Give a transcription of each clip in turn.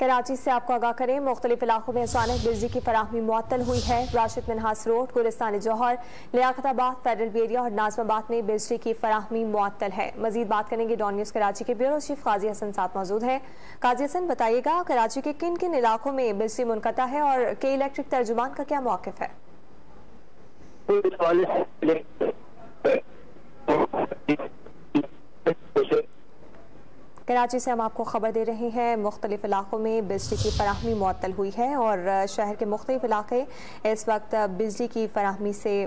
کراچی سے آپ کو آگاہ کریں، مختلف علاقوں میں اچانک بجلی کی فراہمی معطل ہوئی ہے۔ راشد منہاس روڈ، گلستان جوہر، لیاقت آباد، فیڈرل بیریا اور ناظم آباد میں بجلی کی فراہمی معطل ہے۔ مزید بات کریں گے ڈان نیوز کراچی کے بیورو چیف قاضی حسن ساتھ موجود ہیں۔ قاضی حسن، بتائیے گا کراچی کے کن کن علاقوں میں بجلی منقطع ہے اور کے الیکٹرک ترجمان کا کیا موقف ہے؟ کراچی سے ہم آپ کو خبر دے رہے ہیں، مختلف علاقوں میں بجلی کی فراہمی معطل ہوئی ہے اور شہر کے مختلف علاقے اس وقت بجلی کی فراہمی سے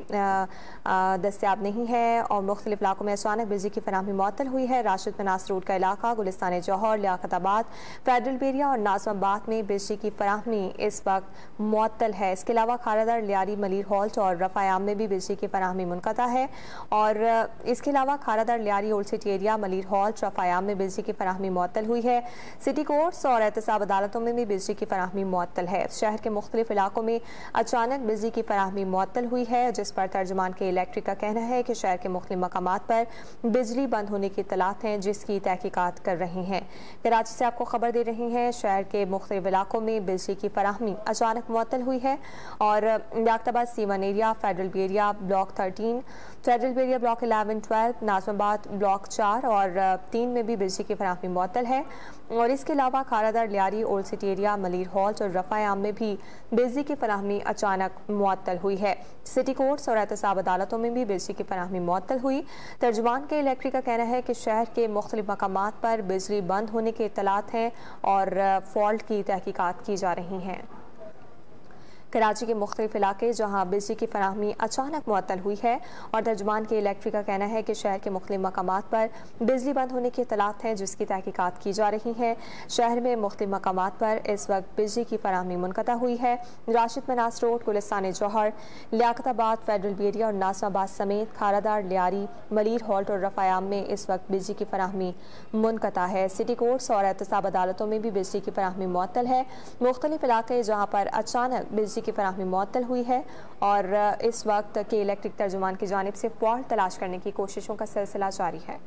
دستیاب نہیں ہے اور مختلف علاقوں میں اچانک بجلی کی فراہمی معطل ہوئی ہے۔ راشد منہاس روڈ کا علاقہ، گلستان جوہر، لیاقت آباد، فیڈرل بیریا اور ناظم آباد میں بجلی کی فراہمی اس وقت معطل ہے۔ اس کے علاوہ کھارادر، لیاری، ملیر ہالٹ اور رفع عام میں بھی بجلی کی فراہمی منقطع ہے اور اس کے علاوہ Kharadar, Lyari, old city area, Malir halt, Rafah Aam میں بجلی کی فراہمی معطل ہوئی ہے۔ سٹی کورٹس اور احتساب عدالتوں میں بھی بجلی کی فراہمی معطل ہے۔ شہر کے مختلف علاقوں میں اچانک بجلی کی فراہمی معطل ہوئی ہے، جس پر ترجمان کے الیکٹرک کا کہنا ہے کہ شہر کے مختلف مقامات پر بجلی بند ہونے کی اطلاعات ہیں، جس کی تحقیقات کر رہے ہیں۔ کراچی سے آپ کو خبر دے رہے ہیں، شہر کے مختلف علاقوں میں بجلی کی فراہمی اچانک معطل ہوئی ہے اور لیاقت آباد C1 area, federal بیریا block 13، federal بیریا block 11، 12، ناظم آباد بلاک 4 اور 3 میں بھی بجلی کی فراہمی معطل ہے اور اس کے علاوہ Kharadar, Lyari, old city area, Malir halt اور رفع عام میں بھی بجلی کی فراہمی اچانک معطل ہوئی ہے۔ سٹی کورٹس اور احتساب عدالتوں میں بھی بجلی کی فراہمی معطل ہوئی۔ ترجمان کے الیکٹرک کا کہنا ہے کہ شہر کے مختلف مقامات پر بجلی بند ہونے کے اطلاعات ہیں اور فالٹ کی تحقیقات کی جا رہی ہیں۔ کراچی کے مختلف علاقے جہاں بجلی کی فراہمی اچانک معطل ہوئی ہے اور ترجمان کے الیکٹرک کا کہنا ہے کہ شہر کے مختلف مقامات پر بجلی بند ہونے کی اطلاعات ہیں، جس کی تحقیقات کی جا رہی ہیں۔ شہر میں مختلف مقامات پر اس وقت بجلی کی فراہمی منقطع ہوئی ہے۔ راشد منہاس روڈ، گلستان جوہر، لیاقت آباد، فیڈرل بیریا اور ناظم آباد سمیت کھارادر، لیاری، ملیر ہالٹ اور رفع عام میں اس وقت بجلی کی فراہمی منقطع ہے۔ سٹی کورٹس اور احتساب عدالتوں میں بھی بجلی کی فراہمی معطل ہے۔ مختلف علاقے جہاں پر اچانک بجلی کی فراہمی معطل ہوئی ہے اور اس وقت کے الیکٹرک ترجمان کی جانب سے فالٹ تلاش کرنے کی کوششوں کا سلسلہ جاری ہے۔